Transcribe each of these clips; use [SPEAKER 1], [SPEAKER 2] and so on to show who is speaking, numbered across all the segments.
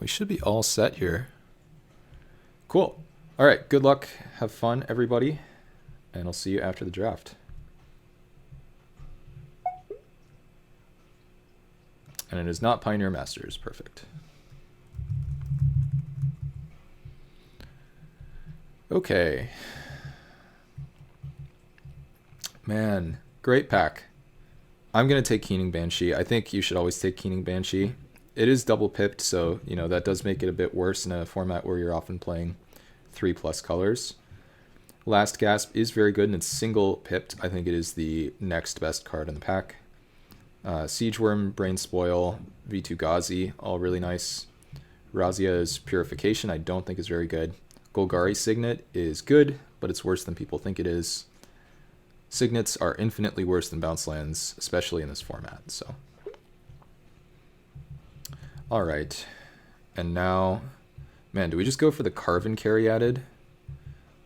[SPEAKER 1] We should be all set here. Cool. All right, good luck. Have fun, everybody. And I'll see you after the draft. And it is not Pioneer Masters. Perfect. Okay. Man, great pack. I'm going to take Keening Banshee. I think you should always take Keening Banshee. It is double pipped, so that does make it a bit worse in a format where you're often playing 3+ colors. Last Gasp is very good, and it's single pipped. I think it is the next best card in the pack. Siege Worm, Brain Spoil, V2 Ghazi, all really nice. Razia's Purification I don't think is very good. Golgari Signet is good, but it's worse than people think it is. Signets are infinitely worse than bounce lands, especially in this format. So, all right, and now, man, do we just go for the Carven Caryatid?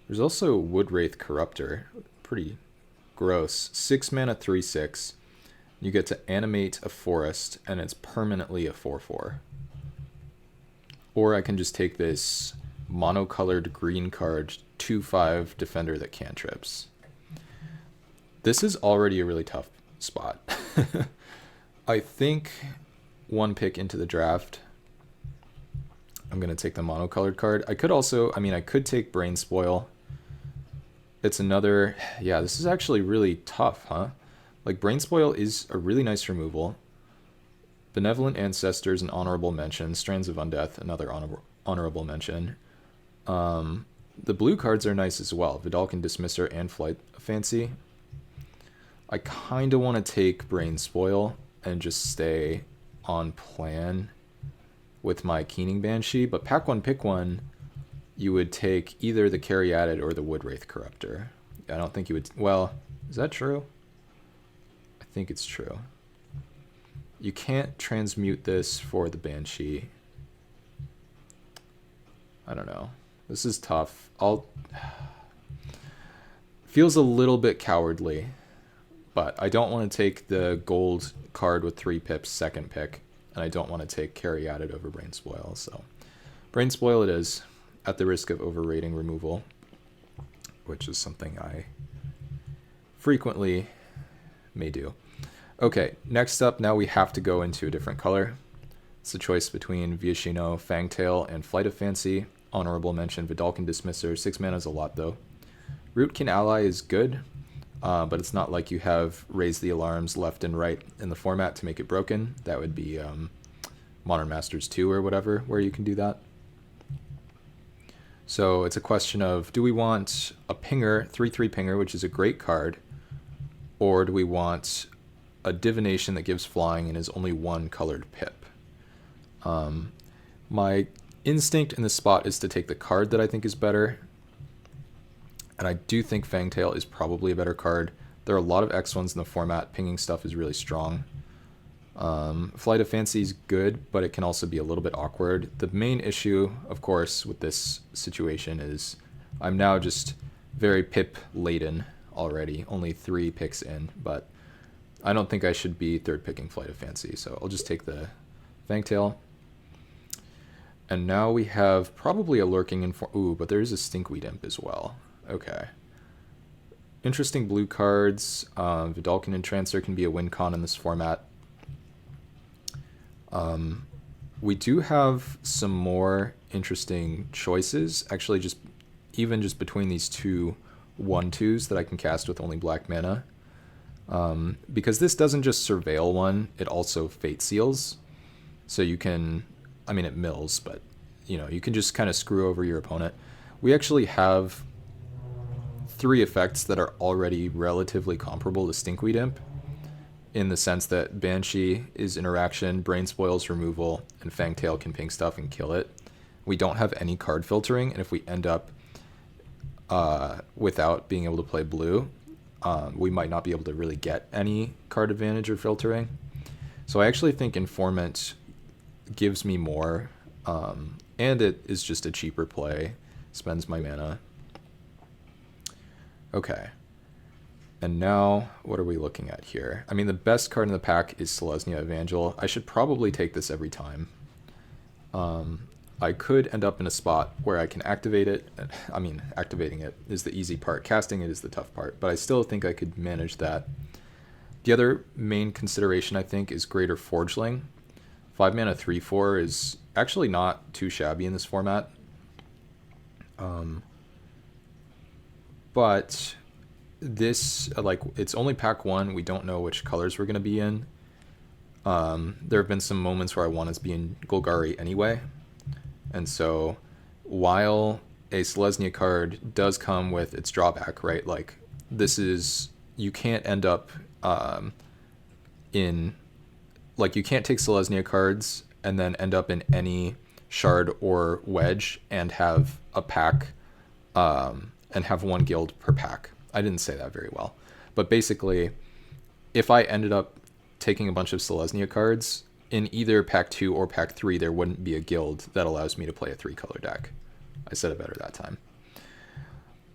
[SPEAKER 1] There's also Woodwraith Corruptor, pretty gross. 6 mana, 3/6. You get to animate a forest, and it's permanently a 4/4. Or I can just take this monocolored green card, 2/5 defender that cantrips. This is already a really tough spot. I think one pick into the draft, I'm going to take the monocolored card. I could also, I could take Brain Spoil. It's another, yeah, this is actually really tough, huh? Like, Brain Spoil is a really nice removal. Benevolent Ancestors, an honorable mention. Strands of Undeath, another honorable mention. The blue cards are nice as well. Vidalcan Dismisser and Flight Fancy. I kind of want to take Brain Spoil and just stay on plan with my Keening Banshee, but pack one, pick one, you would take either the Caryatid or the Woodwraith Corruptor. I don't think you would, well, is that true? I think it's true. You can't transmute this for the Banshee. I don't know. This is tough. Feels a little bit cowardly. But I don't want to take the gold card with 3 pips second pick, and I don't want to take Caryatid over Brain Spoil. So Brain Spoil it is, at the risk of overrating removal, which is something I frequently may do. Okay, next up, now we have to go into a different color. It's a choice between Viashino, Fangtail, and Flight of Fancy. Honorable mention, Vidalcan Dismisser. 6 mana is a lot, though. Rootkin Ally is good. But it's not like you have Raise the Alarms left and right in the format to make it broken. That would be Modern Masters 2 or whatever, where you can do that. So it's a question of, do we want a pinger, 3/3 pinger, which is a great card, or do we want a divination that gives flying and is only 1 colored pip? My instinct in this spot is to take the card that I think is better. And I do think Fangtail is probably a better card. There are a lot of X1s in the format. Pinging stuff is really strong. Flight of Fancy is good, but it can also be a little bit awkward. The main issue, of course, with this situation is I'm now just very pip-laden already. Only 3 picks in, but I don't think I should be third picking Flight of Fancy, so I'll just take the Fangtail. And now we have probably a Lurking ooh, but there is a Stinkweed Imp as well. Okay. Interesting blue cards. Vidalcan Entrancer can be a win con in this format. We do have some more interesting choices. Actually, just between these two 1/2s that I can cast with only black mana. Because this doesn't just surveil one, it also Fate Seals. So you can, it mills, but you can just kind of screw over your opponent. We actually have 3 effects that are already relatively comparable to Stinkweed Imp, in the sense that Banshee is interaction, Brain Spoil's removal, and Fangtail can ping stuff and kill it. We don't have any card filtering, and if we end up without being able to play blue, we might not be able to really get any card advantage or filtering. So I actually think Informant gives me more, and it is just a cheaper play, spends my mana. Okay. And now, what are we looking at here? The best card in the pack is Selesnya Evangel. I should probably take this every time. I could end up in a spot where I can activate it. I mean, activating it is the easy part. Casting it is the tough part. But I still think I could manage that. The other main consideration, I think, is Greater Forgeling. 5 mana 3/4 is actually not too shabby in this format. But this, like, it's only pack 1. We don't know which colors we're going to be in. There have been some moments where I want us to be in Golgari anyway. And so while a Selesnya card does come with its drawback, right? Like, this is, you can't end up in, like, you can't take Selesnya cards and then end up in any shard or wedge and have a pack, and have 1 guild per pack. I didn't say that very well. But basically, if I ended up taking a bunch of Selesnya cards, in either pack 2 or pack 3, there wouldn't be a guild that allows me to play a 3-color deck. I said it better that time.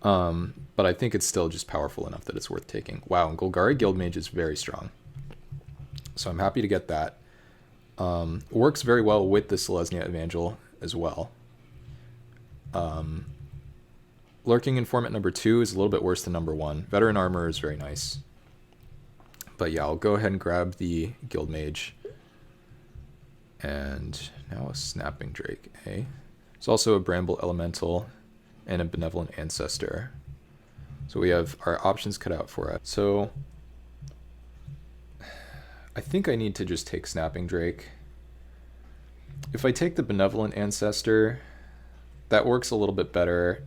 [SPEAKER 1] But I think it's still just powerful enough that it's worth taking. Wow, and Golgari Guildmage is very strong. So I'm happy to get that. Works very well with the Selesnya Evangel as well. Lurking Informant number 2 is a little bit worse than number 1. Veteran Armor is very nice. But yeah, I'll go ahead and grab the Guildmage. And now a Snapping Drake, eh? There's also a Bramble Elemental and a Benevolent Ancestor. So we have our options cut out for us. So I think I need to just take Snapping Drake. If I take the Benevolent Ancestor, that works a little bit better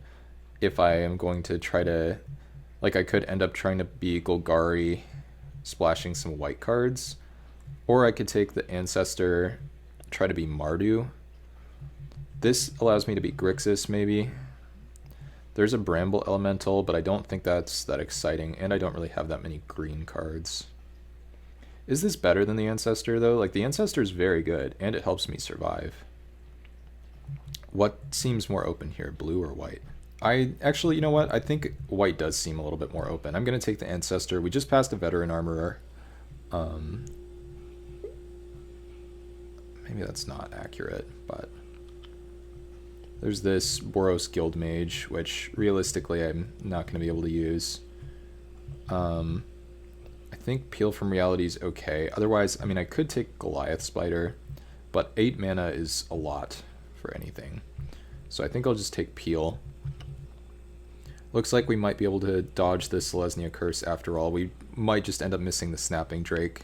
[SPEAKER 1] if I am going to try to, like, I could end up trying to be Golgari, splashing some white cards, or I could take the Ancestor, try to be Mardu. This allows me to be Grixis, maybe. There's a Bramble Elemental, but I don't think that's that exciting, and I don't really have that many green cards. Is this better than the Ancestor, though? Like, the Ancestor is very good, and it helps me survive. What seems more open here, blue or white? I actually, you know what? I think white does seem a little bit more open. I'm going to take the Ancestor. We just passed a Veteran Armorer. Maybe that's not accurate, but there's this Boros Guildmage, which realistically I'm not going to be able to use. I think Peel from Reality is okay. Otherwise, I mean, I could take Goliath Spider, but 8 mana is a lot for anything. So I think I'll just take Peel. Looks like we might be able to dodge the Selesnya Curse after all. We might just end up missing the Snapping Drake,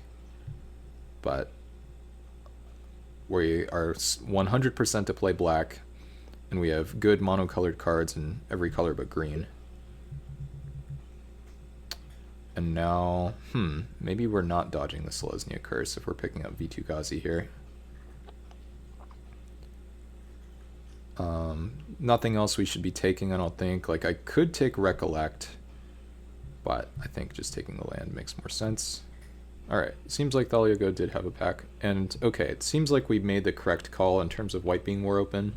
[SPEAKER 1] but we are 100% to play black, and we have good monocolored cards in every color but green. And now, maybe we're not dodging the Selesnya Curse if we're picking up V2 Ghazi here. Nothing else we should be taking, I don't think. Like, I could take Recollect, but I think just taking the land makes more sense. Alright, seems like Thaliago did have a pack. And, okay, it seems like we made the correct call in terms of white being more open.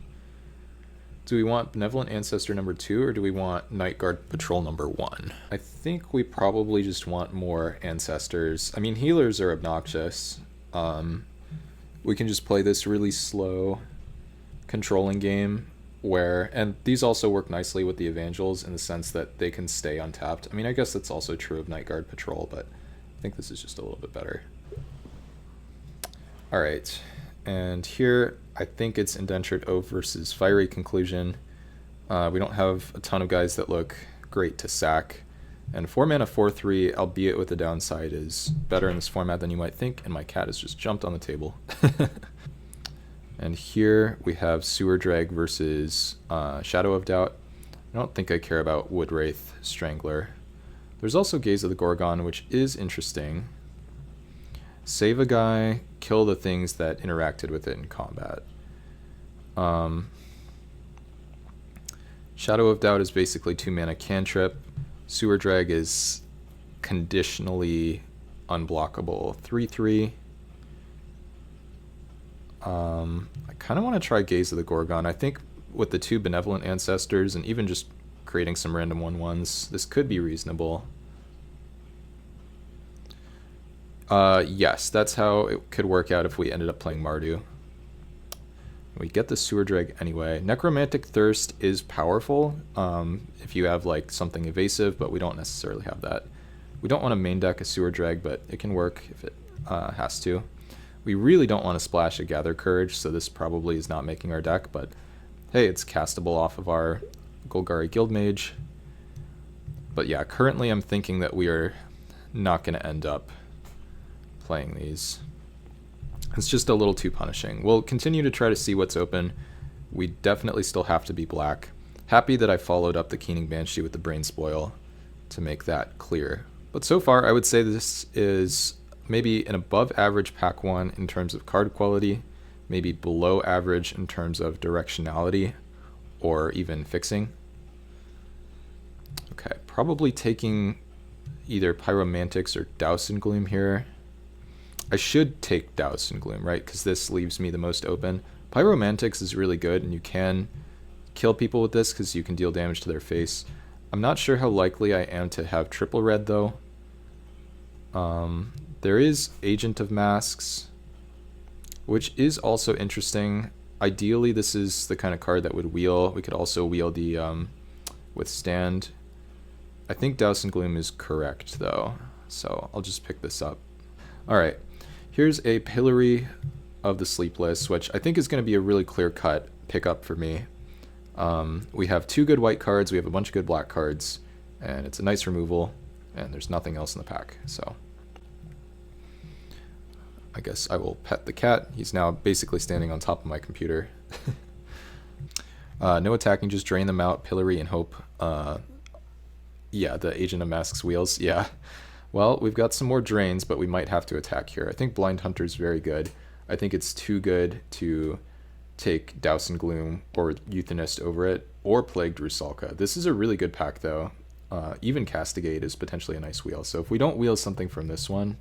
[SPEAKER 1] Do we want Benevolent Ancestor number 2, or do we want Night Guard Patrol number 1? I think we probably just want more Ancestors. I mean, healers are obnoxious. We can just play this really slow controlling game where, and these also work nicely with the Evangels in the sense that they can stay untapped. I mean, I guess that's also true of Night Guard Patrol, but I think this is just a little bit better. Alright, and here I think it's Indentured Oath versus Fiery Conclusion. We don't have a ton of guys that look great to sack, and 4 mana 4/3, albeit with the downside, is better in this format than you might think, and my cat has just jumped on the table. And here we have Sewer Drag versus Shadow of Doubt. I don't think I care about Woodwraith Strangler. There's also Gaze of the Gorgon, which is interesting. Save a guy, kill the things that interacted with it in combat. Shadow of Doubt is basically 2 mana cantrip. Sewer Drag is conditionally unblockable 3/3. I kind of want to try Gaze of the Gorgon. I think with the 2 Benevolent Ancestors and even just creating some random 1/1s, this could be reasonable. Yes, that's how it could work out if we ended up playing Mardu. We get the Sewer Drag anyway. Necromantic Thirst is powerful if you have like something evasive, but we don't necessarily have that. We don't want to main deck a Sewer Drag, but it can work if it has to. We really don't want to splash a Gather Courage, so this probably is not making our deck, but hey, it's castable off of our Golgari Guildmage. But yeah, currently I'm thinking that we are not going to end up playing these. It's just a little too punishing. We'll continue to try to see what's open. We definitely still have to be black. Happy that I followed up the Keening Banshee with the Brain Spoil to make that clear. But so far, I would say this is maybe an above average pack 1 in terms of card quality, maybe below average in terms of directionality or even fixing. Okay, probably taking either Pyromantics or Douse and Gloom here. I should take Douse and Gloom, right? Because this leaves me the most open. Pyromantics is really good, and you can kill people with this because you can deal damage to their face. I'm not sure how likely I am to have triple red, though. There is Agent of Masks, which is also interesting. Ideally, this is the kind of card that would wheel. We could also wheel the Withstand. I think Douse and Gloom is correct, though, so I'll just pick this up. All right, here's a Pillory of the Sleepless, which I think is going to be a really clear-cut pickup for me. We have 2 good white cards, we have a bunch of good black cards, and it's a nice removal, and there's nothing else in the pack, so I guess I will pet the cat. He's now basically standing on top of my computer. No attacking, just drain them out, Pillory, and hope. Yeah, the Agent of Masks wheels, yeah. Well, we've got some more drains, but we might have to attack here. I think Blind Hunter's very good. I think it's too good to take Douse and Gloom or Euthanist over it, or Plagued Rusalka. This is a really good pack, though. Even Castigate is potentially a nice wheel. So if we don't wheel something from this one,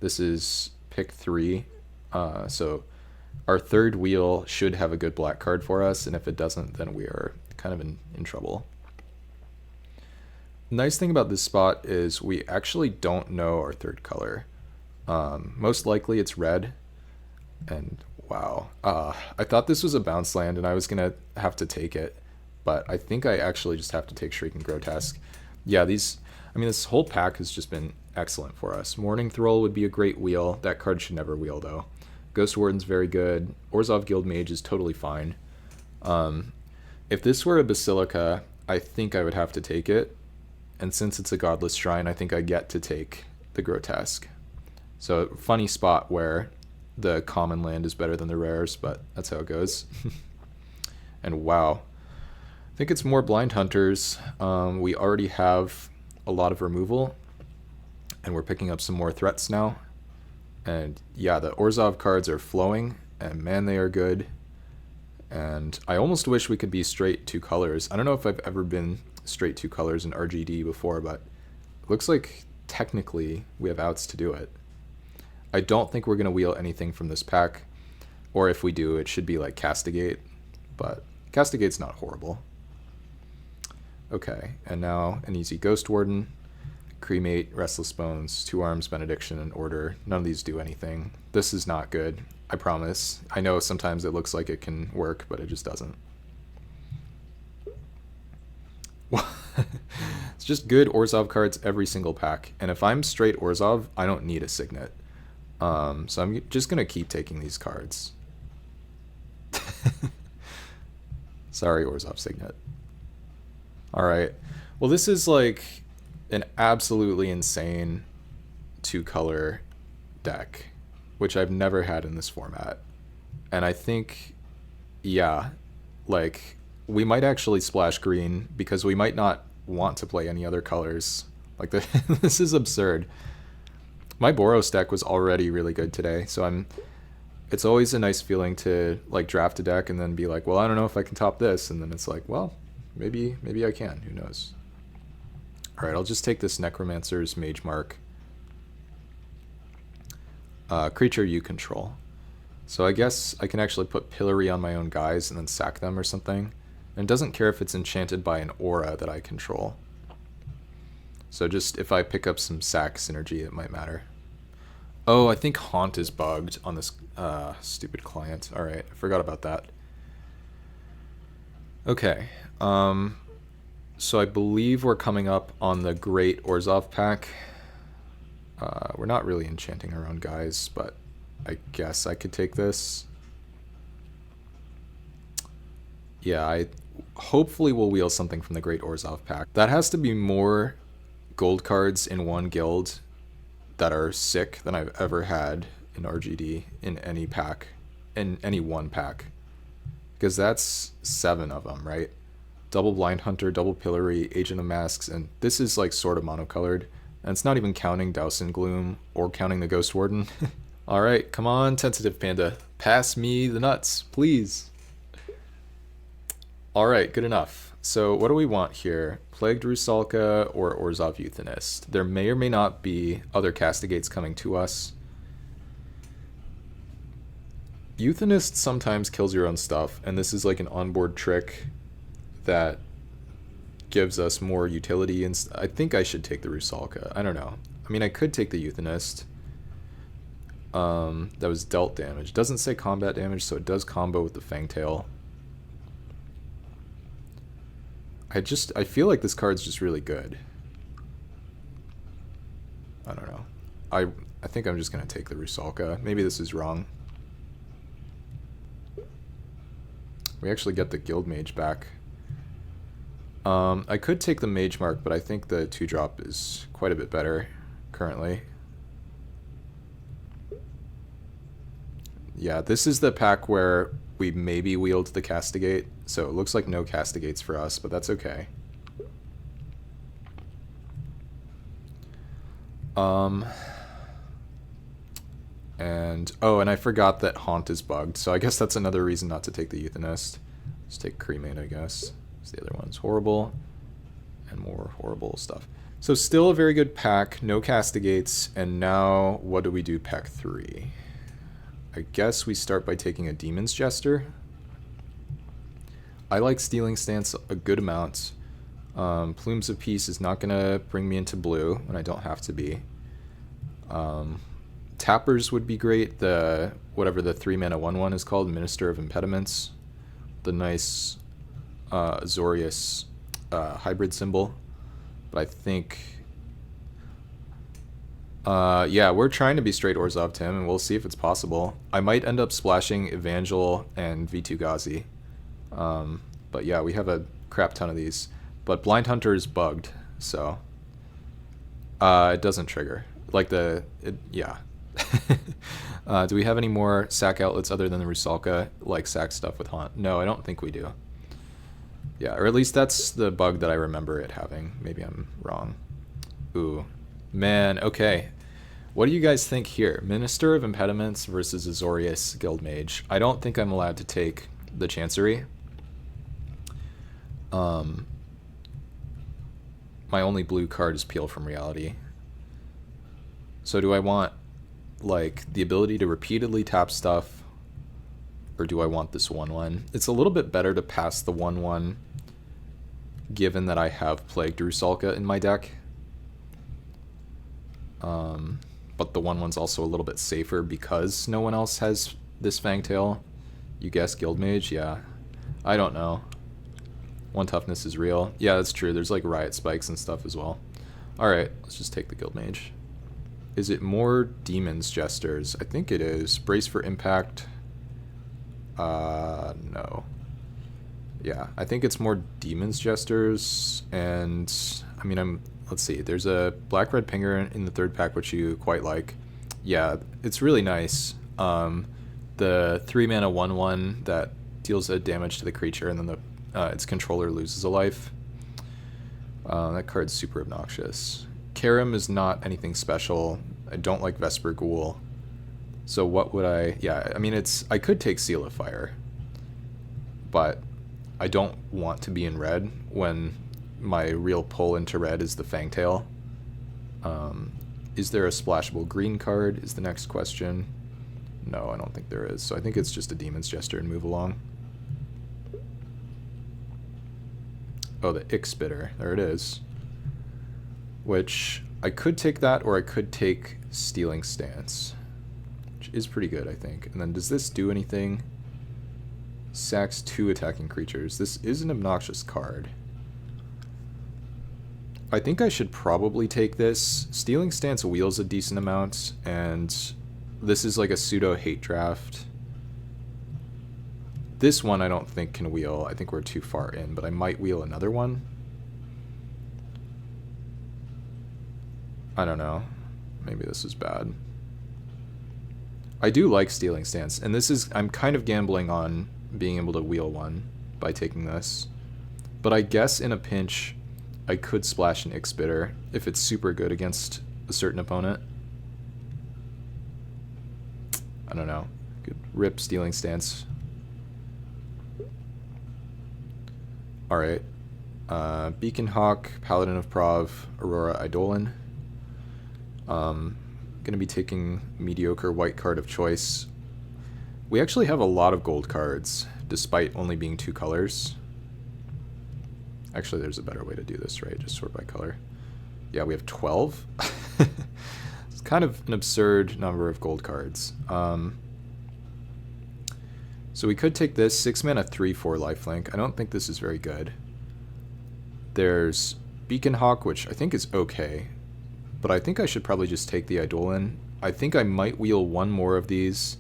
[SPEAKER 1] this is pick 3. So our third wheel should have a good black card for us, and if it doesn't, then we are kind of in trouble. Nice thing about this spot is we actually don't know our third color. Most likely it's red, and wow. I thought this was a bounce land and I was gonna have to take it, but I think I actually just have to take Shrieking Grotesque. Yeah, this whole pack has just been excellent for us. Morning Thrall would be a great wheel. That card should never wheel, though. Ghost Warden's very good. Orzhov Guildmage is totally fine. If this were a Basilica, I think I would have to take it. And since it's a Godless Shrine, I think I get to take the Grotesque. So, funny spot where the common land is better than the rares, but that's how it goes. And wow. I think it's more Blind Hunters. We already have a lot of removal, and we're picking up some more threats now. And yeah, the Orzhov cards are flowing, and man, they are good. And I almost wish we could be straight 2 colors. I don't know if I've ever been straight 2 colors in RGD before, but it looks like technically we have outs to do it. I don't think we're going to wheel anything from this pack, or if we do, it should be like Castigate, but Castigate's not horrible. Okay, and now an easy Ghost Warden, Cremate, Restless Bones, 2 Arms, Benediction, and Order. None of these do anything. This is not good, I promise. I know sometimes it looks like it can work, but it just doesn't. It's just good Orzhov cards every single pack, and if I'm straight Orzhov, I don't need a Signet. So I'm just going to keep taking these cards. Sorry, Orzhov Signet. Alright, well this is like an absolutely insane 2-color deck, which I've never had in this format. And I think, yeah, like, we might actually splash green because we might not want to play any other colors. Like, this is absurd. My Boros deck was already really good today, so it's always a nice feeling to like draft a deck and then be like, well, I don't know if I can top this, and then it's like, well, maybe I can, who knows. Alright, I'll just take this Necromancer's Mage Mark. Creature you control. So I guess I can actually put Pillory on my own guys and then sack them or something. And it doesn't care if it's enchanted by an aura that I control. So just if I pick up some sack synergy, it might matter. Oh, I think Haunt is bugged on this stupid client. All right, I forgot about that. Okay. So I believe we're coming up on the Great Orzhov pack. We're not really enchanting our own guys, but I guess I could take this. Yeah, I hopefully will wheel something from the Great Orzhov pack. That has to be more gold cards in one guild that are sick than I've ever had in RGD in any pack, in any one pack. Because that's 7 of them, right? Double Blind Hunter, double Pillory, Agent of Masks, and this is like sort of monocolored. And it's not even counting Dowsin Gloom or counting the Ghost Warden. Alright, come on, Tentative Panda. Pass me the nuts, please. Alright, good enough. So what do we want here? Plagued Rusalka or Orzhov Euthanist? There may or may not be other Castigates coming to us. Euthanist sometimes kills your own stuff, and this is like an onboard trick that gives us more utility. And I think I should take the Rusalka. I don't know. I mean, I could take the Euthanist. That was dealt damage. Doesn't say combat damage, so it does combo with the Fangtail. I feel like this card's just really good. I don't know. I think I'm just gonna take the Rusalka. Maybe this is wrong. We actually get the Guild Mage back. I could take the Mage Mark, but I think the 2-drop is quite a bit better currently. Yeah, this is the pack where we maybe wield the Castigate, so it looks like no Castigates for us, but that's okay. And I forgot that Haunt is bugged, so I guess that's another reason not to take the Euthanist. Just take Cremate, I guess. The other one's horrible, and more horrible stuff. So still a very good pack, no Castigates, and now what do we do pack 3? I guess we start by taking a Demon's Jester. I like Stealing Stance a good amount. Plumes of Peace is not going to bring me into blue when I don't have to be. Tappers would be great. The whatever the 3-mana 1/1 is called, Minister of Impediments. The nice Azorius hybrid symbol. But I think... yeah, we're trying to be straight Orzhov Tim, and we'll see if it's possible. I might end up splashing Evangel and V2 Ghazi. But yeah, we have a crap ton of these. But Blind Hunter is bugged, so... it doesn't trigger. Like yeah. Do we have any more sack outlets other than the Rusalka, like sack stuff with Haunt? No, I don't think we do. Yeah, or at least that's the bug that I remember it having. Maybe I'm wrong. Ooh. Man, okay. What do you guys think here? Minister of Impediments versus Azorius Guildmage. I don't think I'm allowed to take the Chancery. My only blue card is Peel from Reality. So do I want, like, the ability to repeatedly tap stuff, or do I want this 1/1? It's a little bit better to pass the 1/1, given that I have Plagued Rusalka in my deck. But the 1/1's also a little bit safer because no one else has this Fangtail. You guess Guildmage? Yeah. I don't know. 1 toughness is real. Yeah, that's true. There's like Riot Spikes and stuff as well. Alright, let's just take the Guildmage. Is it more Demon's Jesters? I think it is. Brace for Impact. No. Yeah, I think it's more Demon's Jesters, and I mean, let's see, there's a Black-Red Pinger in the 3rd pack, which you quite like. Yeah, it's really nice. The 3-mana 1/1 that deals a damage to the creature, and then its controller loses a life. That card's super obnoxious. Karim is not anything special. I don't like Vesper Ghoul. So what would I... Yeah, I mean, I could take Seal of Fire, but I don't want to be in red when my real pull into red is the Fangtail. Is there a splashable green card is the next question. No, I don't think there is. So I think it's just a Demon's Jester and move along. Oh, the Ixbitter. There it is. Which, I could take that, or I could take Stealing Stance. which is pretty good, I think. And then does this do anything? Sacks 2 attacking creatures. This is an obnoxious card. I think I should probably take this. Stealing Stance wheels a decent amount, and this is like a pseudo hate draft. This one I don't think can wheel. I think we're too far in, but I might wheel another one. I don't know. Maybe this is bad. I do like Stealing Stance, and this is, I'm kind of gambling on being able to wheel one by taking this. But I guess in a pinch, I could splash an Ixbitter if it's super good against a certain opponent. I don't know. Could rip Stealing Stance. Alright. Beacon Hawk, Paladin of Prov, Aurora Eidolon. Gonna be taking mediocre white card of choice. We actually have a lot of gold cards, despite only being 2 colors. Actually, there's a better way to do this, right? Just sort by color. Yeah, we have 12. It's kind of an absurd number of gold cards. So we could take this 6 mana 3/4 lifelink. I don't think this is very good. There's Beacon Hawk, which I think is okay, but I think I should probably just take the Eidolon. I think I might wheel one more of these.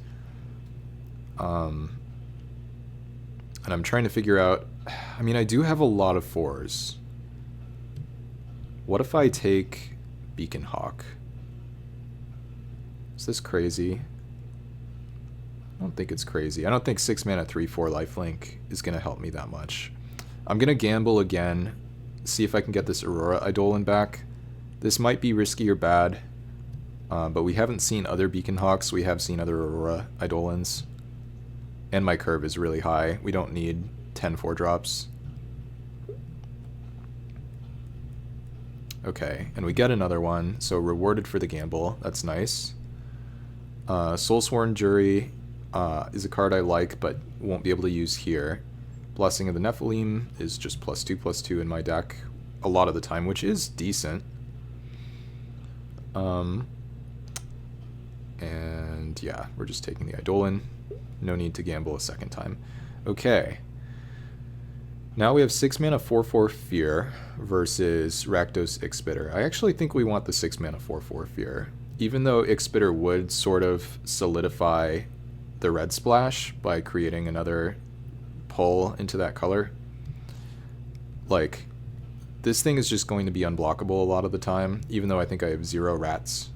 [SPEAKER 1] And I'm trying to figure out, I mean, I do have a lot of 4s. What if I take Beacon Hawk? Is this crazy? I don't think it's crazy. I don't think 6 mana 3/4 lifelink is going to help me that much. I'm going to gamble again, see if I can get this Aurora Eidolon back. This might be risky or bad, but we haven't seen other Beacon Hawks. We have seen other Aurora Eidolons. And my curve is really high. We don't need 10 4-drops. Okay, and we get another one, so rewarded for the gamble. That's nice. Soulsworn Jury is a card I like, but won't be able to use here. Blessing of the Nephilim is just +2/+2 in my deck a lot of the time, which is decent. And yeah, we're just taking the Eidolon. No need to gamble a second time. Okay. Now we have 6 mana 4/4 Fear versus Rakdos Ixbitter. I actually think we want the 6 mana 4/4 Fear. Even though Ixbitter would sort of solidify the red splash by creating another pull into that color. Like, this thing is just going to be unblockable a lot of the time, even though I think I have 0 rats.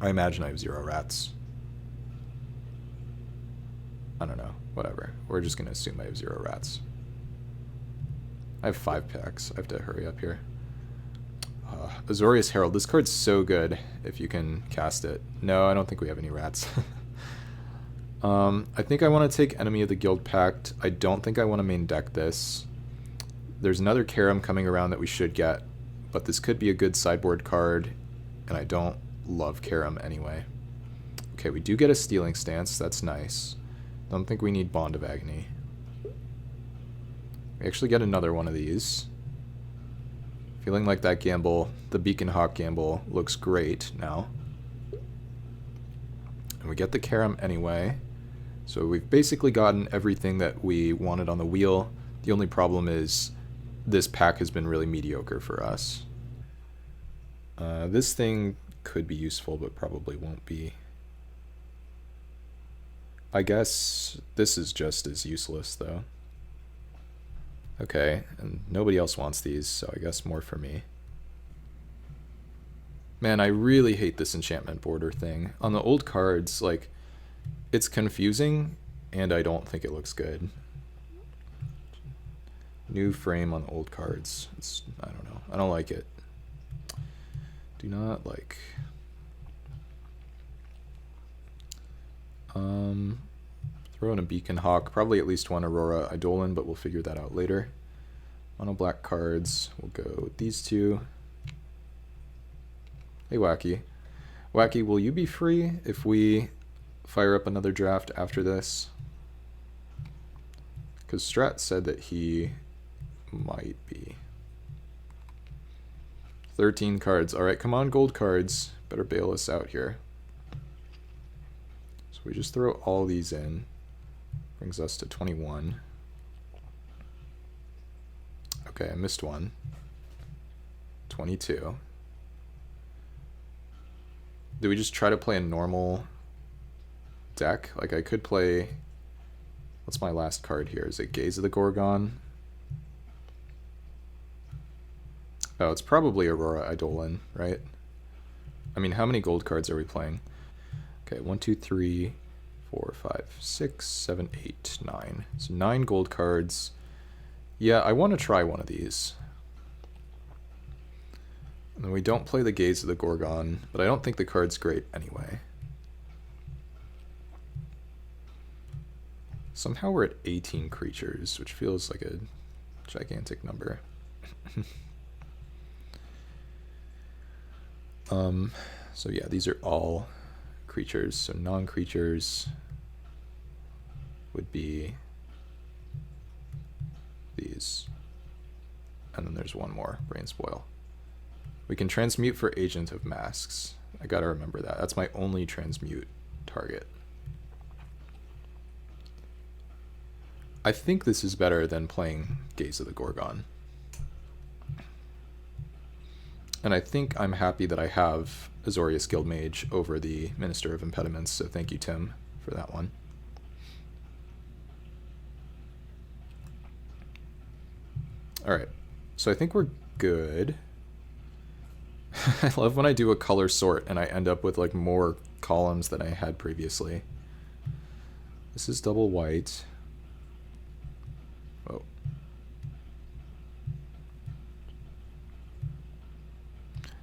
[SPEAKER 1] I imagine I have 0 rats. I don't know. Whatever. We're just going to assume I have 0 rats. I have 5 packs. I have to hurry up here. Azorius Herald. This card's so good if you can cast it. No, I don't think we have any rats. I think I want to take Enemy of the Guild Pact. I don't think I want to main deck this. There's another Karam coming around that we should get, but this could be a good sideboard card, and I don't love Karam anyway. Okay, we do get a Stealing Stance. That's nice. Don't think we need Bond of Agony. We actually get another one of these. Feeling like that gamble, the Beacon Hawk gamble, looks great now. And we get the Karam anyway. So we've basically gotten everything that we wanted on the wheel. The only problem is this pack has been really mediocre for us. This thing could be useful, but probably won't be. I guess this is just as useless, though. Okay, and nobody else wants these, so I guess more for me. Man, I really hate this enchantment border thing. On the old cards, like, it's confusing, and I don't think it looks good. New frame on the old cards. I don't know. I don't like it. Do not like. Throw in a Beacon Hawk. Probably at least one Aurora Eidolon, but we'll figure that out later. Mono black cards. We'll go with these two. Hey, Wacky. Wacky, will you be free if we fire up another draft after this? Because Strat said that he might be. 13 cards. Alright, come on, gold cards. Better bail us out here. we just throw all these in. Brings us to 21. Okay, I missed one. 22. Do we just try to play a normal deck? Like I could play... What's my last card here? Is it Gaze of the Gorgon? Oh, it's probably Aurora Eidolon, right? I mean, how many gold cards are we playing? Okay, 1, 2, 3, 4, 5, 6, 7, 8, 9. So 9 gold cards. Yeah, I want to try one of these. And then we don't play the Gaze of the Gorgon, but I don't think the card's great anyway. Somehow we're at 18 creatures, which feels like a gigantic number. So yeah, these are all creatures. So non-creatures would be these. And then there's one more, Brain Spoil. We can transmute for Agent of Masks. I gotta remember that. That's my only transmute target. I think this is better than playing Gaze of the Gorgon. And I think I'm happy that I have Azorius Guildmage over the Minister of Impediments, so thank you, Tim, for that one. Alright, so I think we're good. I love when I do a color sort and I end up with like more columns than I had previously. This is double white. Whoa.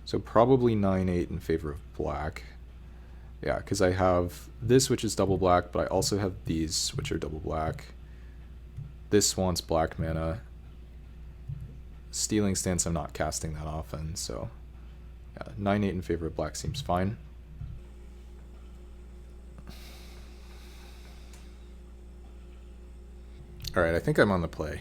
[SPEAKER 1] So probably 9-8 in favor of black. Yeah, because I have this, which is double black, but I also have these, which are double black. This wants black mana. Stealing Stance, I'm not casting that often, so yeah, 9-8 in favor of black seems fine. Alright, I think I'm on the play.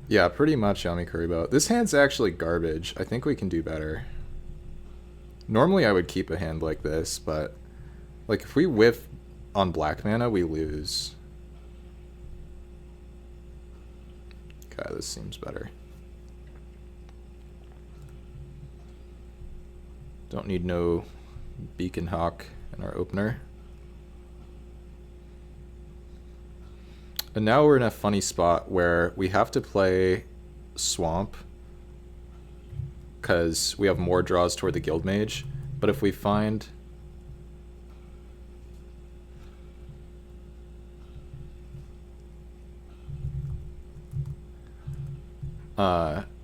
[SPEAKER 1] Yeah, pretty much, Yami Kuribo. This hand's actually garbage. I think we can do better. Normally I would keep a hand like this, but like if we whiff on black mana, we lose. Okay, this seems better. Don't need no Beacon Hawk in our opener. And now we're in a funny spot where we have to play Swamp because we have more draws toward the Guildmage. But if we find...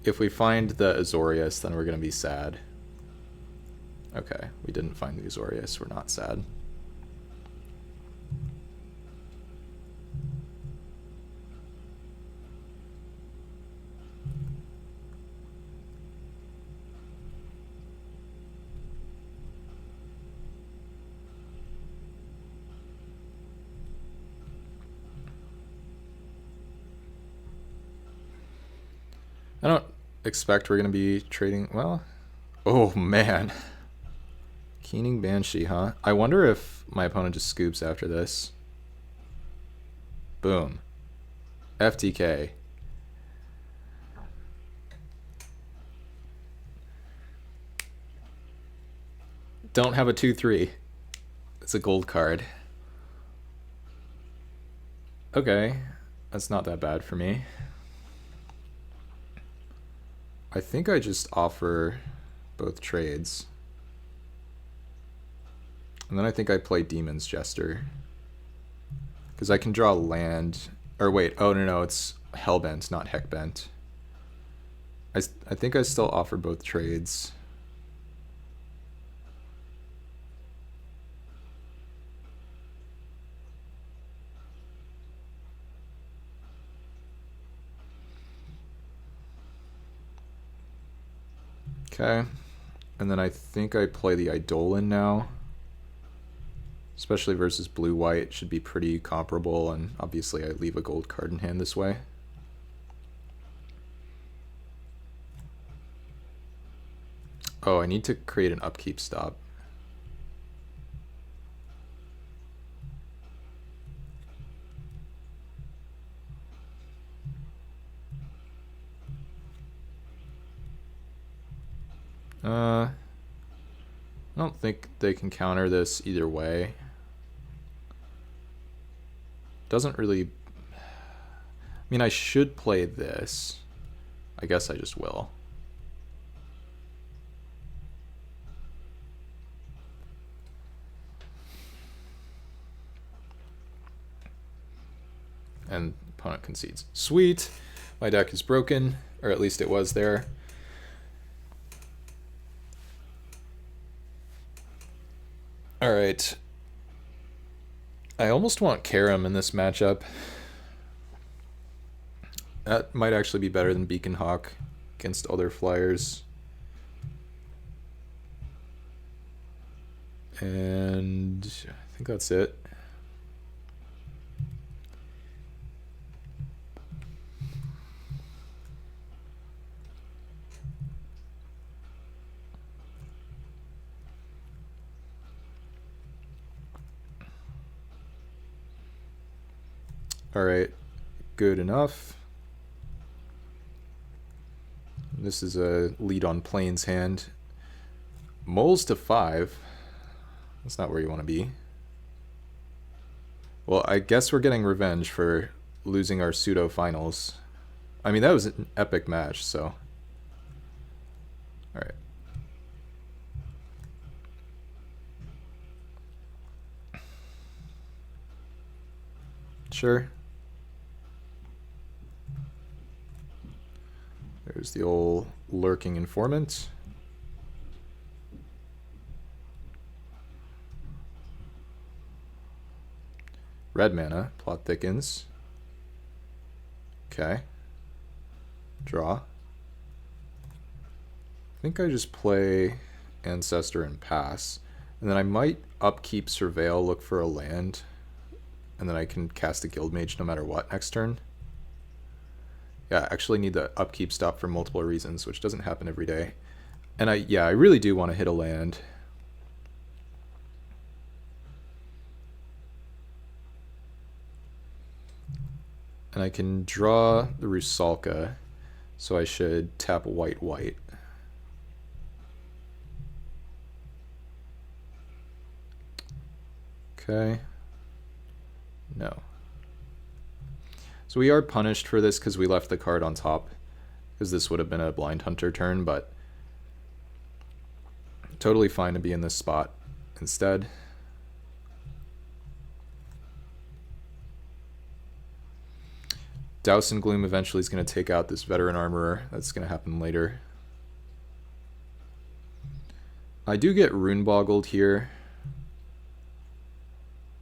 [SPEAKER 1] if we find the Azorius, then we're going to be sad. Okay, we didn't find the Azorius. We're not sad. I don't expect we're going to be trading... Well, oh man. Keening Banshee, huh? I wonder if my opponent just scoops after this. Boom. FTK. Don't have a 2-3. It's a gold card. Okay. That's not that bad for me. I think I just offer both trades. And then I think I play Demon's Jester. Because I can draw land. Or wait, oh no, it's Hellbent, not Heckbent. I think I still offer both trades. Okay, and then I think I play the Eidolon now. Especially versus blue-white, it should be pretty comparable, and obviously I leave a gold card in hand this way. Oh, I need to create an upkeep stop. I don't think they can counter this either way. Doesn't really... I mean, I should play this. I guess I just will. And opponent concedes. Sweet! My deck is broken, or at least it was there. Alright. I almost want Karam in this matchup. That might actually be better than Beacon Hawk against other flyers. And I think that's it. Alright, good enough. This is a lead on Plains hand. Moles to 5. That's not where you want to be. Well, I guess we're getting revenge for losing our pseudo finals. I mean, that was an epic match, so. Alright. Sure. There's the old lurking informant. Red mana, plot thickens. Okay. Draw. I think I just play Ancestor and pass. And then I might upkeep Surveil, look for a land. And then I can cast a Guildmage no matter what next turn. Yeah, I actually need the upkeep stop for multiple reasons, which doesn't happen every day. And I really do want to hit a land. And I can draw the Rusalka, so I should tap white, white. Okay. No. So we are punished for this because we left the card on top, because this would have been a Blind Hunter turn, but totally fine to be in this spot instead. Douse and Gloom eventually is going to take out this Veteran Armorer. That's going to happen later. I do get Rune Boggled here.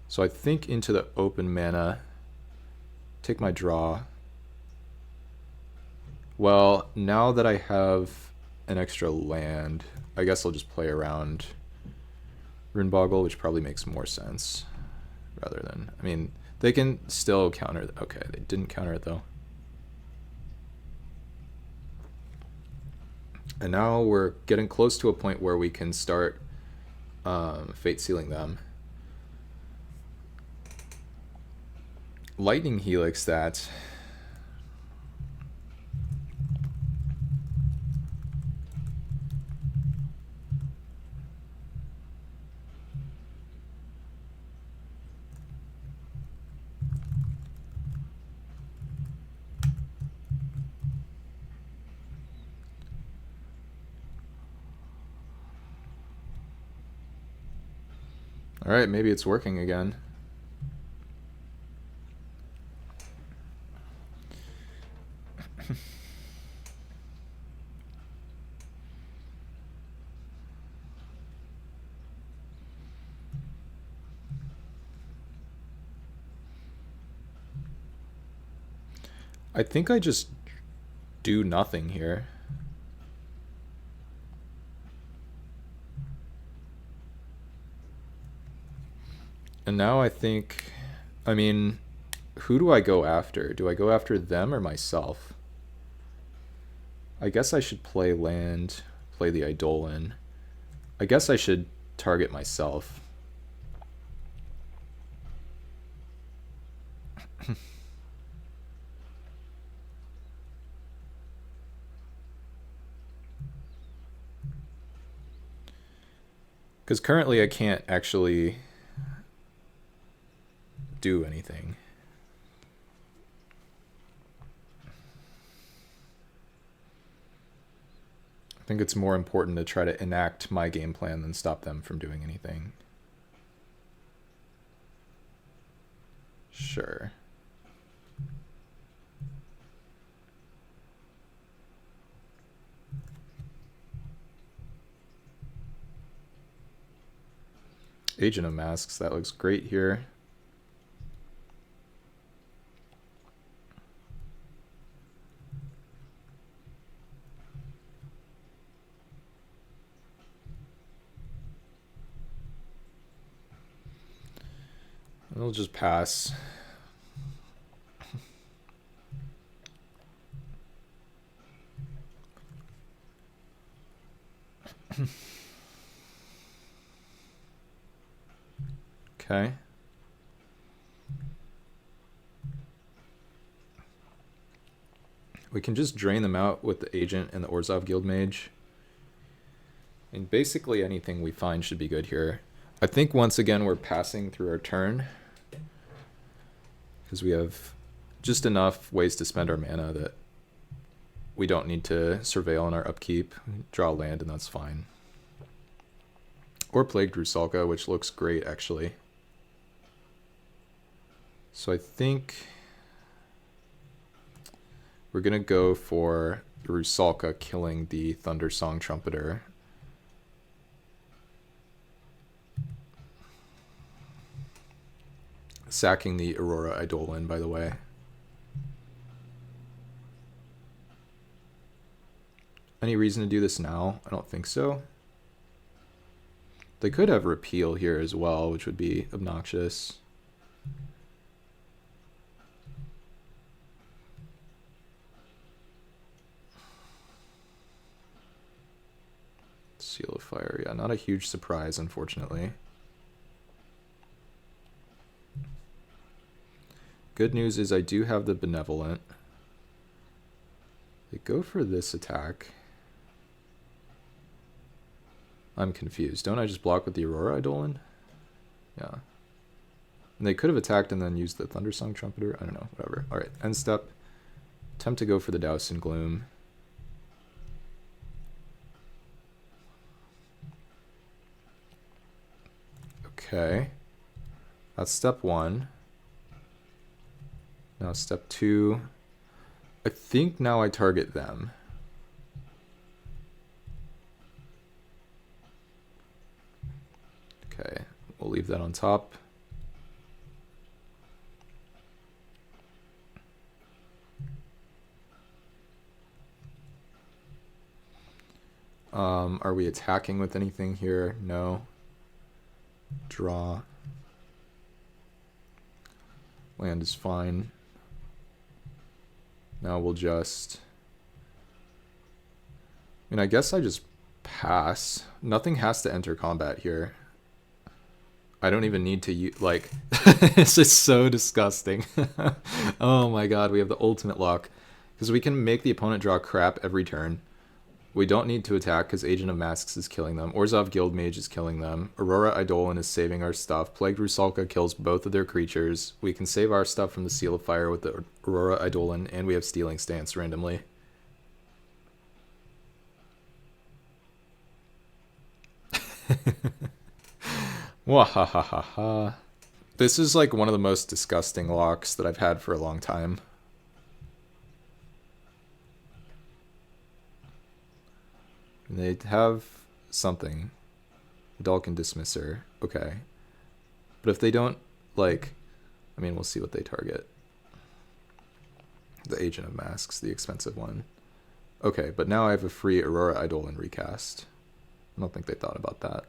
[SPEAKER 1] So I think into the open mana, take my draw. Well, now that I have an extra land, I guess I'll just play around Rune Boggle, which probably makes more sense. Rather than, I mean, they can still counter. Okay, they didn't counter it though. And now we're getting close to a point where we can start Fate Sealing them. Lightning Helix that. All right, maybe it's working again. I think I just do nothing here. And now I think, I mean, who do I go after? Do I go after them or myself? I guess I should play land, play the Eidolon. I guess I should target myself. Because currently I can't actually do anything. I think it's more important to try to enact my game plan than stop them from doing anything. Sure. Agent of Masks, that looks great here. I'll just pass. Okay. We can just drain them out with the Agent and the Orzhov Guildmage. And basically anything we find should be good here. I think once again we're passing through our turn, because we have just enough ways to spend our mana that we don't need to surveil on our upkeep. Draw land and that's fine. Or Plagued Rusalka, which looks great actually. So I think we're going to go for Rusalka killing the Thundersong Trumpeter. Sacking the Aurora Eidolon, by the way. Any reason to do this now? I don't think so. They could have Repeal here as well, which would be obnoxious. Seal of Fire, yeah, not a huge surprise, unfortunately. Good news is I do have the Benevolent. They go for this attack. I'm confused. Don't I just block with the Aurora Eidolon? Yeah. And they could have attacked and then used the Thundersong Trumpeter. I don't know, whatever. Alright, end step. Attempt to go for the Douse and Gloom. Okay. That's step one. Now step two. I think now I target them. Okay, we'll leave that on top. Are we attacking with anything here? No. Draw. Land is fine. Now we'll just... I mean, I guess I just pass. Nothing has to enter combat here. I don't even need to use, like, this is so disgusting. Oh my god, we have the ultimate lock. Because we can make the opponent draw crap every turn. We don't need to attack because Agent of Masks is killing them. Orzhov Guildmage is killing them. Aurora Eidolon is saving our stuff. Plagued Rusalka kills both of their creatures. We can save our stuff from the Seal of Fire with the Aurora Eidolon, and we have Stealing Stance randomly. Wahahaha. This is like one of the most disgusting locks that I've had for a long time. And they have something. Dalkin Dismisser. Okay. But if they don't, like... I mean, we'll see what they target. The Agent of Masks, the expensive one. Okay, but now I have a free Aurora Eidolon recast. I don't think they thought about that.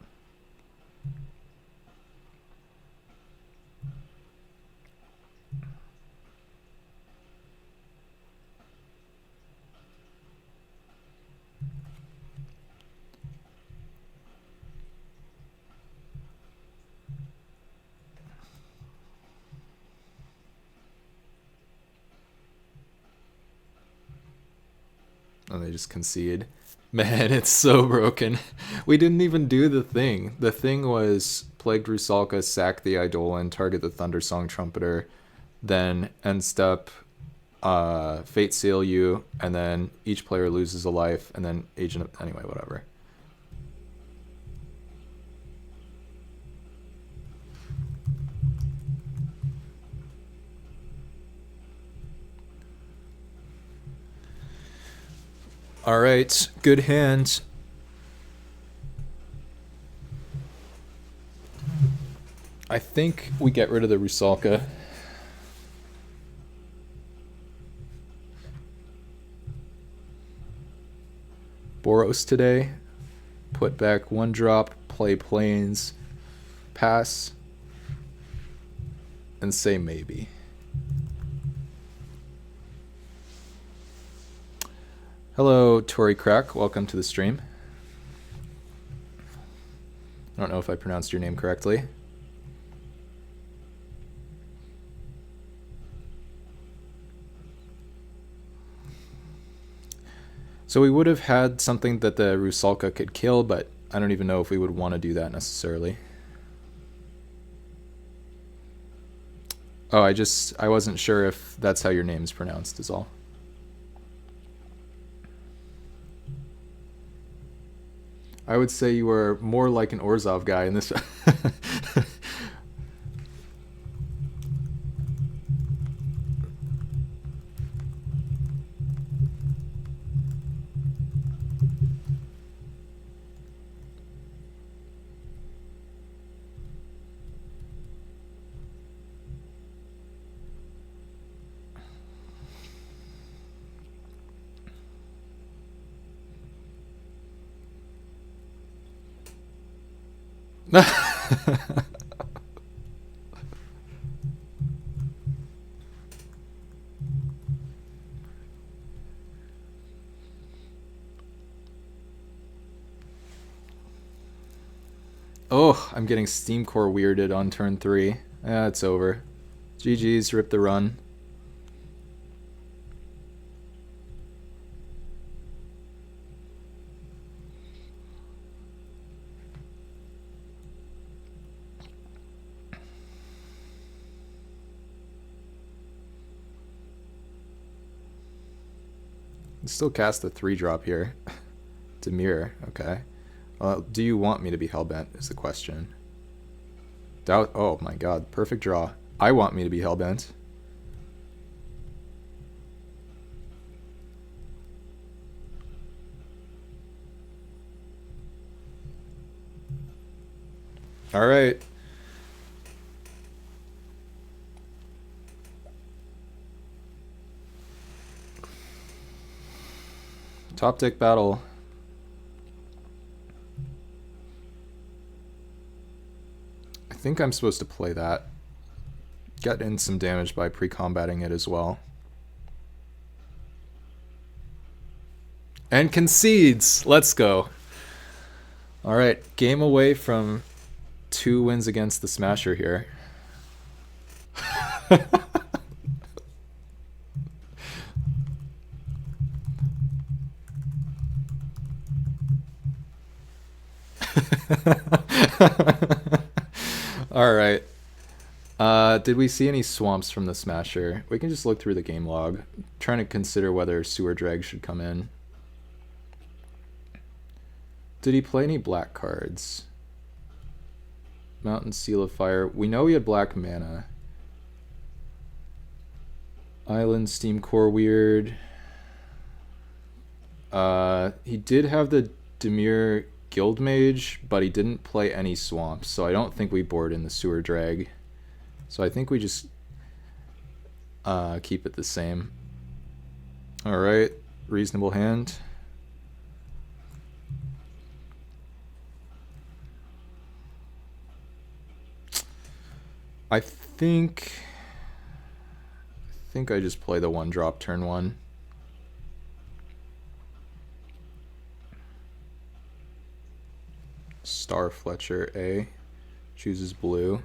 [SPEAKER 1] And they just concede. Man, it's so broken. We didn't even do the thing. The thing was Plagued Rusalka, sack the Eidolon, target the Thundersong Trumpeter, then end step, Fate Seal you, and then each player loses a life, and then Agent of... Anyway, whatever. Alright, good hand. I think we get rid of the Rusalka. Boros today. Put back 1-drop, play planes, pass, and say maybe. Hello, Tori Crack. Welcome to the stream. I don't know if I pronounced your name correctly. So we would have had something that the Rusalka could kill, but I don't even know if we would want to do that necessarily. Oh, I wasn't sure if that's how your name's pronounced is all. I would say you were more like an Orzhov guy in this. Oh, I'm getting Steam Core weirded on turn 3. It's over. GG's, rip the run. Still cast a 3-drop here. Dimir, okay. Do you want me to be Hellbent is the question. Doubt. Oh my god, perfect draw. I want me to be Hellbent. Alright. Top deck battle. I think I'm supposed to play that. Get in some damage by pre-combating it as well. And concedes! Let's go. Alright, game away from 2 wins against the Smasher here. Alright. Did we see any swamps from the Smasher? We can just look through the game log. I'm trying to consider whether Sewer Drag should come in. Did he play any black cards? Mountain Seal of Fire. We know he had black mana. Island Steam Core Weird. He did have the Dimir Guildmage, but he didn't play any swamps, so I don't think we board in the Sewer Drag. So I think we just keep it the same. Alright, reasonable hand. I think I just play the 1-drop turn 1. Star Fletcher A chooses blue.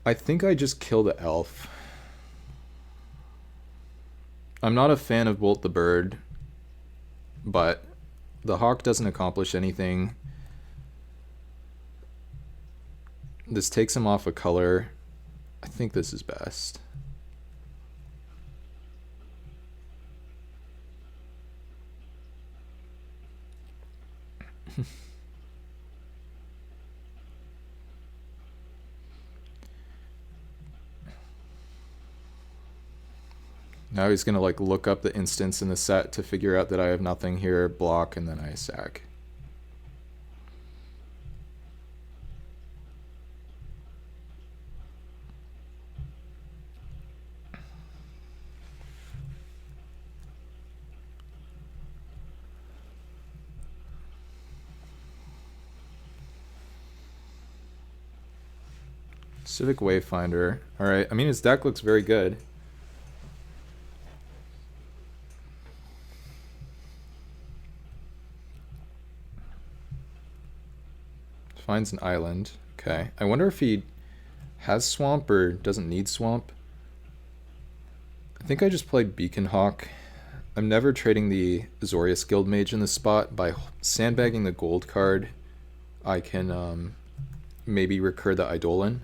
[SPEAKER 1] I think I just kill the elf. I'm not a fan of Bolt the Bird, but the Hawk doesn't accomplish anything. This takes him off a color. I think this is best. Now he's gonna like look up the instance in the set to figure out that I have nothing here, block, and then I sack. Civic Wayfinder. Alright, I mean his deck looks very good. Finds an island. Okay. I wonder if he has swamp or doesn't need swamp. I think I just played Beacon Hawk. I'm never trading the Azorius Guildmage in this spot. By sandbagging the gold card, I can maybe recur the Eidolon.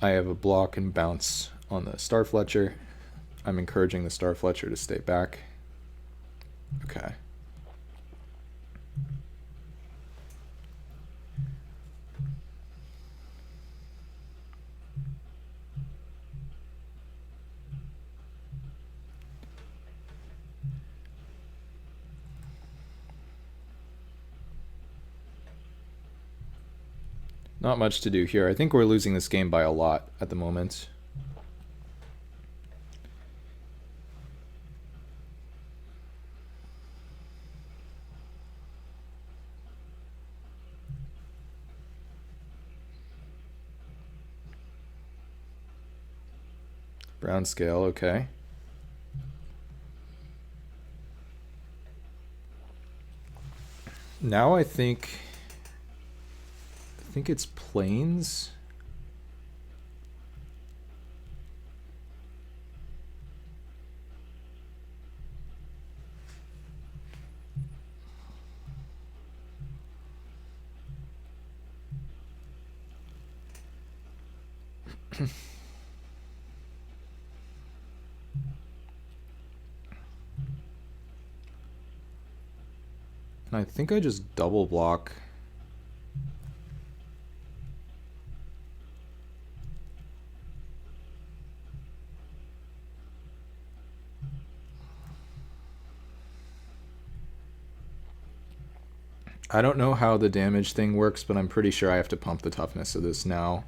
[SPEAKER 1] I have a block and bounce on the Starfletcher. I'm encouraging the Starfletcher to stay back. Okay. Not much to do here. I think we're losing this game by a lot at the moment. Brown scale, okay. Now I think it's plains. And I think I just double block. I don't know how the damage thing works, but I'm pretty sure I have to pump the toughness of this now.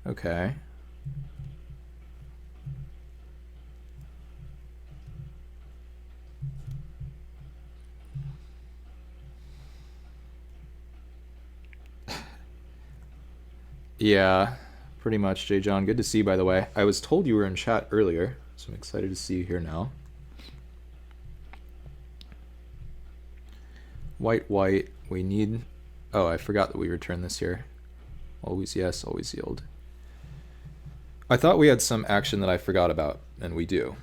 [SPEAKER 1] Okay. Yeah, pretty much, J. John. Good to see you, by the way. I was told you were in chat earlier, so I'm excited to see you here now. White, white. We need... Oh, I forgot that we returned this here. Always yes, always yield. I thought we had some action that I forgot about, and we do.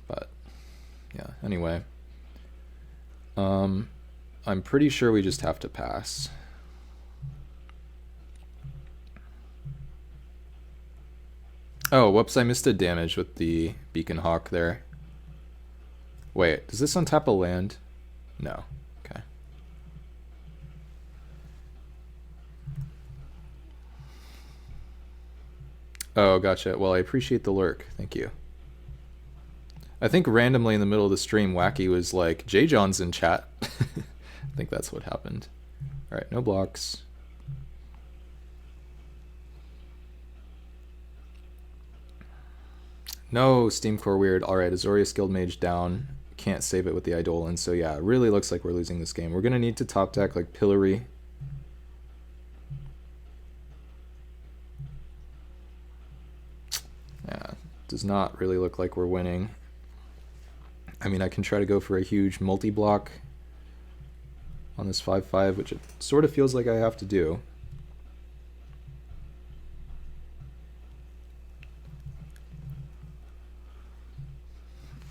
[SPEAKER 1] But, yeah, anyway. I'm pretty sure we just have to pass. Oh, whoops, I missed a damage with the Beacon Hawk there. Wait, does this untap a land? No. Okay. Oh, gotcha. Well, I appreciate the lurk. Thank you. I think randomly in the middle of the stream, Wacky was like, J. John's in chat. I think that's what happened. All right, no blocks. No, Steam Core weird. All right, Azorius Guildmage down. Can't save it with the Eidolon. So yeah, it really looks like we're losing this game. We're going to need to top deck like Pillory. Yeah, Does not really look like we're winning. I mean, I can try to go for a huge multi-block on this 5-5, which it sort of feels like I have to do.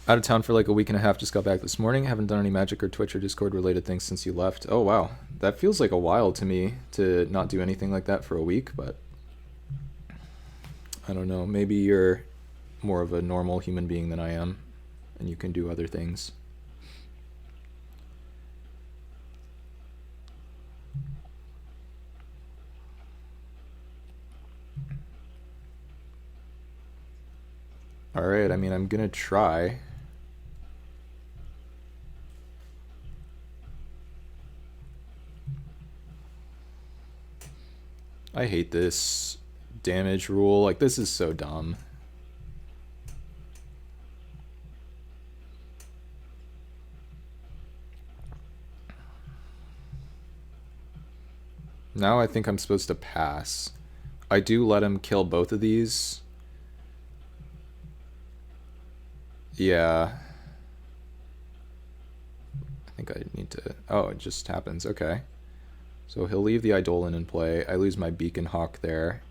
[SPEAKER 1] Out of town for like a week and a half, just got back this morning. Haven't done any Magic or Twitch or Discord related things since you left. Oh wow, that feels like a while to me to not do anything like that for a week, but I don't know, maybe you're more of a normal human being than I am and you can do other things. All right, I mean, I'm gonna try. I hate this damage rule. Like, this is so dumb. Now I think I'm supposed to pass. I do let him kill both of these. Yeah. I think I need to... Oh, it just happens. Okay. So he'll leave the Eidolon in play. I lose my Beacon Hawk there.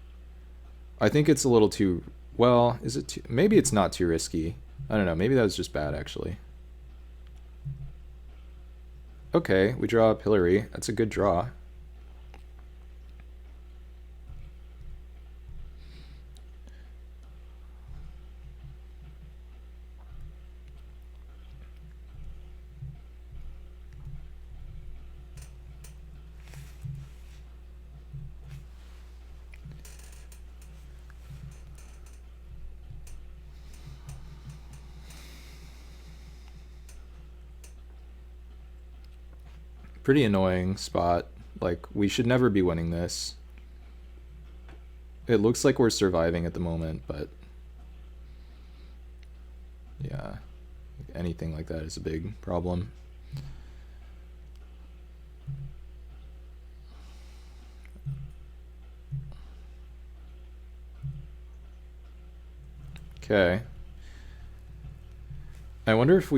[SPEAKER 1] I think it's a little too... Well, is it too... Maybe it's not too risky. I don't know. Maybe that was just bad, actually. Okay, we draw up Hillary. That's a good draw. Pretty annoying spot. Like, we should never be winning this. It looks like we're surviving at the moment, but yeah, anything like that is a big problem. Okay. I wonder if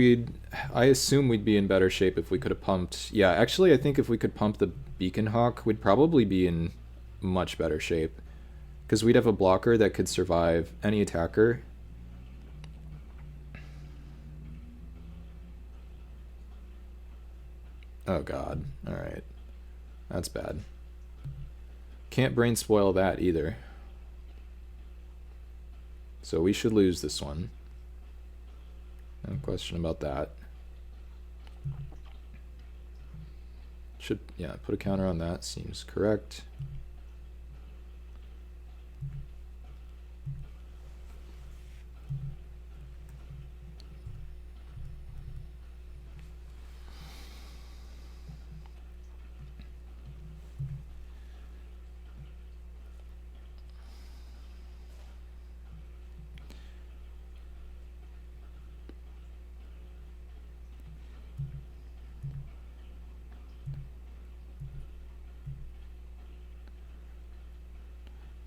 [SPEAKER 1] I assume we'd be in better shape if we could have pumped. Yeah, actually, I think if we could pump the Beacon Hawk, we'd probably be in much better shape. Because we'd have a blocker that could survive any attacker. Oh god, alright. That's bad. Can't brain spoil that either. So we should lose this one. No question about that. Should, yeah, put a counter on that. Seems correct.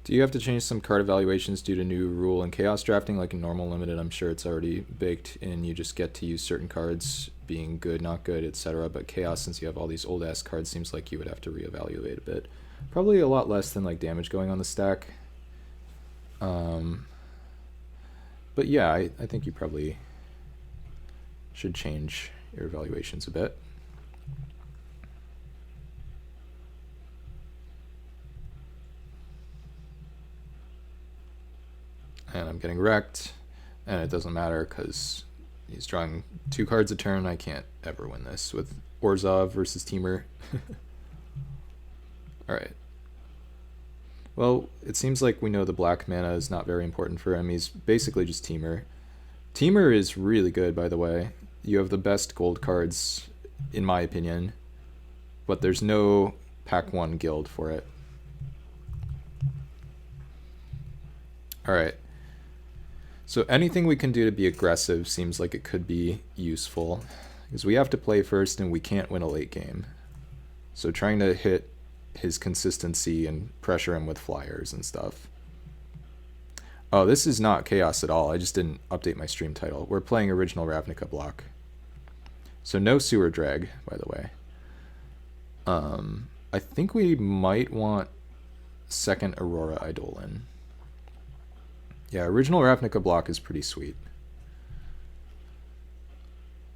[SPEAKER 1] Do you have to change some card evaluations due to new rule and chaos drafting? Like in normal limited, I'm sure it's already baked in. You just get to use certain cards being good, not good, etc. But chaos, since you have all these old ass cards, seems like you would have to reevaluate a bit. Probably a lot less than like damage going on the stack. But yeah, I think you probably should change your evaluations a bit. And I'm getting wrecked, and it doesn't matter because he's drawing 2 cards a turn. I can't ever win this with Orzhov versus Temur. Alright. Well, it seems like we know the black mana is not very important for him. He's basically just Temur. Temur is really good, by the way. You have the best gold cards, in my opinion, but there's no Pack 1 guild for it. Alright. So anything we can do to be aggressive seems like it could be useful, because we have to play first and we can't win a late game. So trying to hit his consistency and pressure him with flyers and stuff. Oh, this is not Chaos at all. I just didn't update my stream title. We're playing original Ravnica block. So no sewer drag, by the way. I think we might want second Aurora Eidolon. Yeah, original Ravnica block is pretty sweet.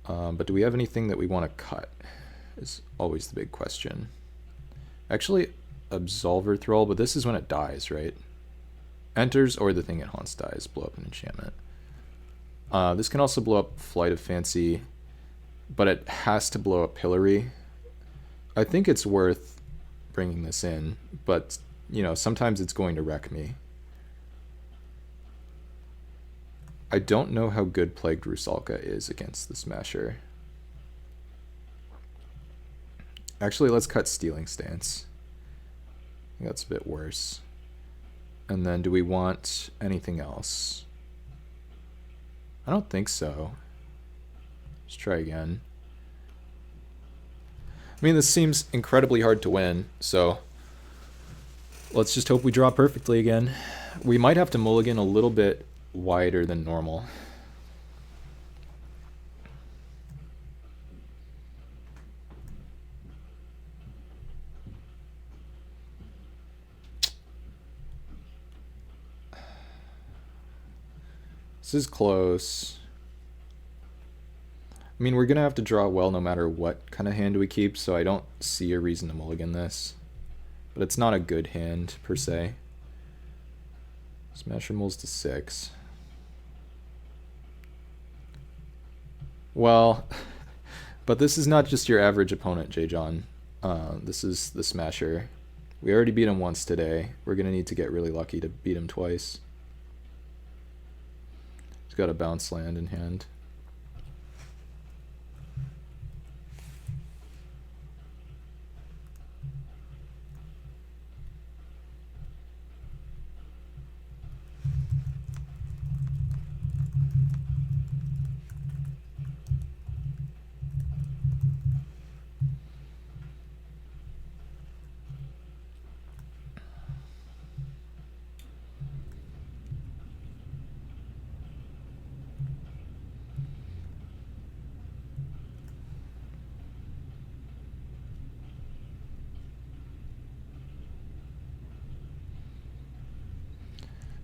[SPEAKER 1] But do we have anything that we want to cut? Is always the big question. Actually, Absolver Thrall, but this is when it dies, right? Enters or the thing it haunts dies. Blow up an enchantment. This can also blow up Flight of Fancy, but it has to blow up Pillory. I think it's worth bringing this in, but, you know, sometimes it's going to wreck me. I don't know how good Plagued Rusalka is against the Smasher. Actually, let's cut Stealing Stance. I think that's a bit worse. And then do we want anything else? I don't think so. Let's try again. I mean, this seems incredibly hard to win, so let's just hope we draw perfectly again. We might have to mulligan a little bit wider than normal. This is close. I mean, we're going to have to draw well no matter what kind of hand we keep, so I don't see a reason to mulligan this. But it's not a good hand, per se. Smasher mulls to 6. Well, but this is not just your average opponent, J. John. This is the Smasher. We already beat him once today. We're going to need to get really lucky to beat him twice. He's got a bounce land in hand.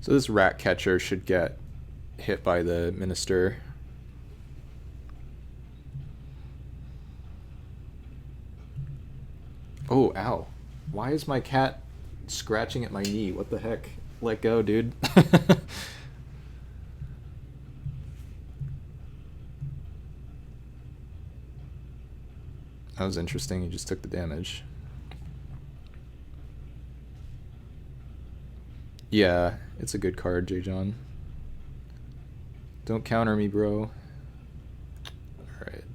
[SPEAKER 1] So this rat catcher should get hit by the minister. Oh, ow. Why is my cat scratching at my knee? What the heck? Let go, dude. That was interesting. He just took the damage. Yeah, it's a good card, J. John. Don't counter me, bro. Alright.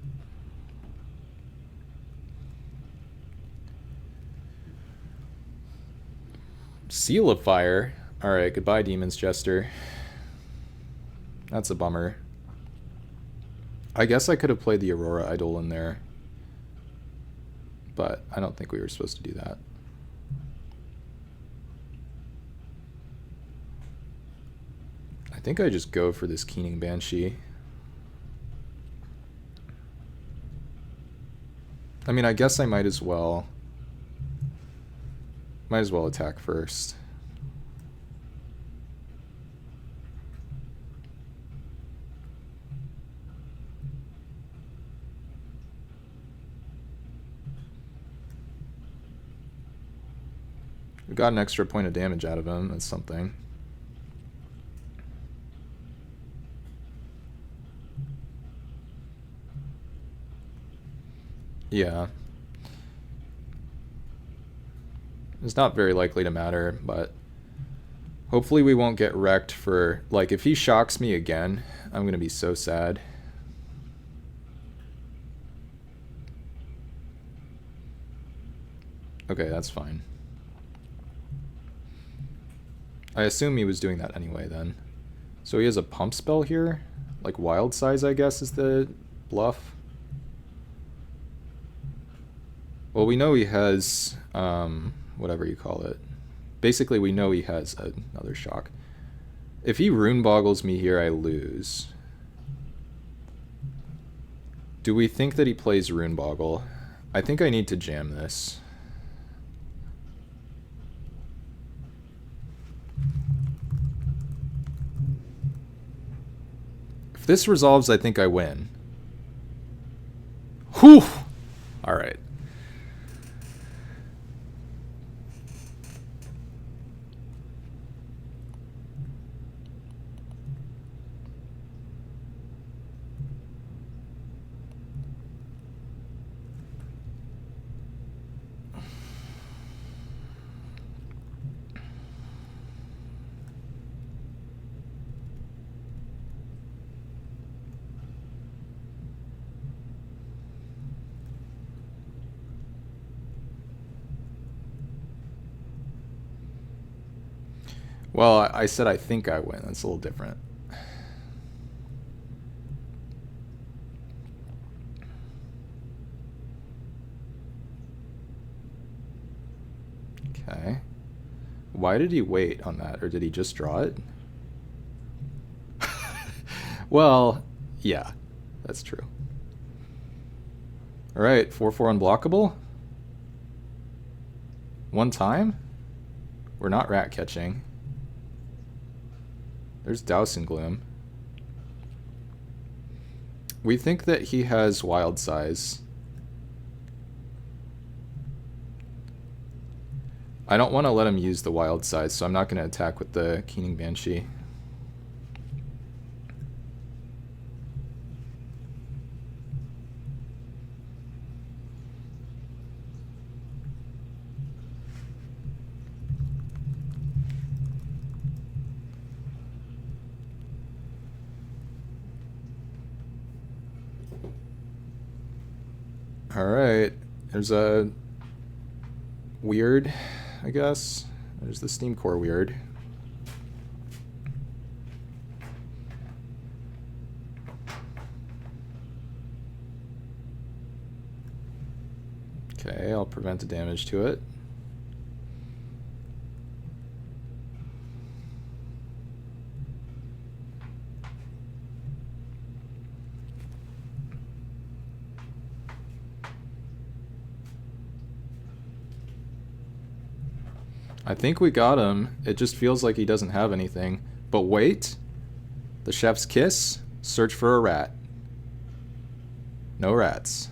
[SPEAKER 1] Seal of Fire. Alright, goodbye, Demon's Jester. That's a bummer. I guess I could have played the Aurora Eidolon there, but I don't think we were supposed to do that. I think I just go for this Keening Banshee. I mean, I guess I might as well attack first. We got an extra point of damage out of him. That's something. Yeah. It's not very likely to matter, but hopefully we won't get wrecked for, like, if he shocks me again, I'm gonna be so sad. Okay, that's fine. I assume he was doing that anyway then. So he has a pump spell here? Like Wild Size, I guess, is the bluff. Well, we know he has, whatever you call it. Basically, we know he has another shock. If he rune boggles me here, I lose. Do we think that he plays rune boggle? I think I need to jam this. If this resolves, I think I win. Whew! Alright. Well, I said I think I win. That's a little different. Okay. Why did he wait on that? Or did he just draw it? Well, yeah, that's true. Alright, 4/4 unblockable. One time? We're not rat catching. There's Douse and Gloom. We think that he has Wild Size. I don't want to let him use the Wild Size, so I'm not going to attack with the Keening Banshee. Alright, there's a weird, I guess. There's the Steam Core weird. Okay, I'll prevent the damage to it. I think we got him. It just feels like he doesn't have anything. But wait. The Chef's Kiss. Search for a rat. No rats.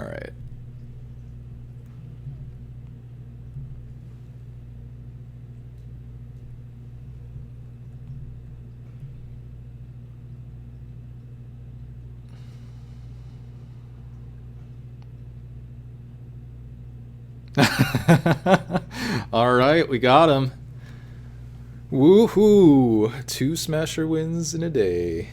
[SPEAKER 1] Alright. Alright, we got him. Woohoo! 2 Smasher wins in a day.